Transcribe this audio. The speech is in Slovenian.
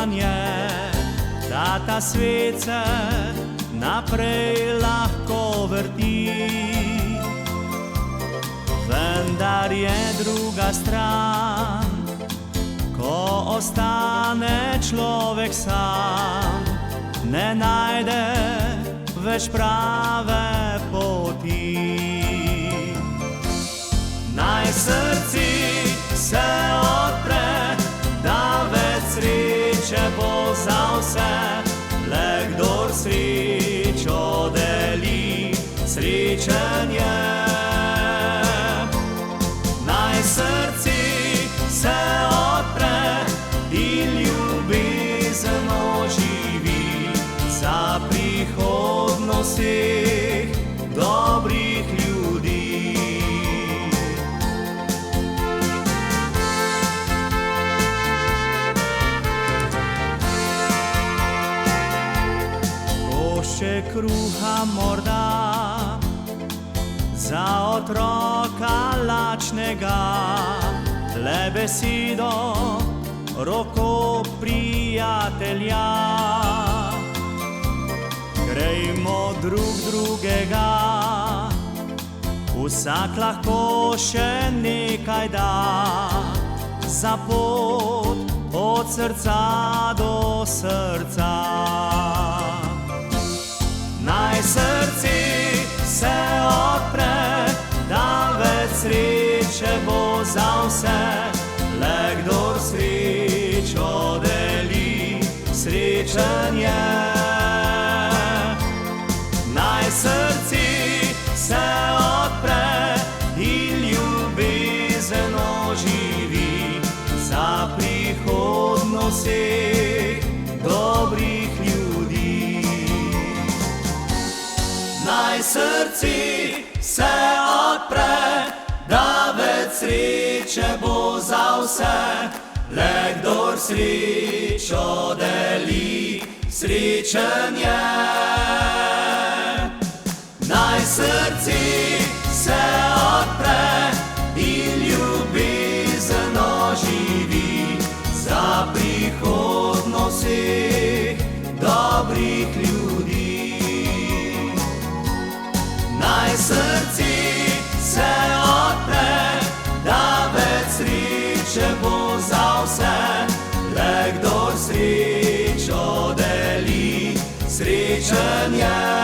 upanje, da ta svet se naprej lahko vrti. Vendar je druga stran, ko ostane človek sam, ne najde več prave poti. Naj srci se odpre, da več sreče bo za vse, le kdor srečo deli, srečen je. Naj srci se odpre in ljubezen oživi za prihodnost vseh dobrih ljudi. Košček kruha morda za otroka lačnega, le besedo, roko prijatelja. Grejmo drug drugega, vsak lahko še nekaj da, za pot od srca do srca. Naj srci se odpre, da več sreče bo za vse, le kdor srečo deli, srečen je. Naj srci se odpre in ljubezen oživi za prihodnost vseh dobrih ljudi. Naj srci se odpre, da več sreče bo za vse, le kdor srečo deli, srečen je. Naj srci se odpre in ljubezen oživi za prihodnost vseh dobrih ljudi. Naj srci se odpre, da več sreče bo za vse, le kdor srečo deli, srečen je.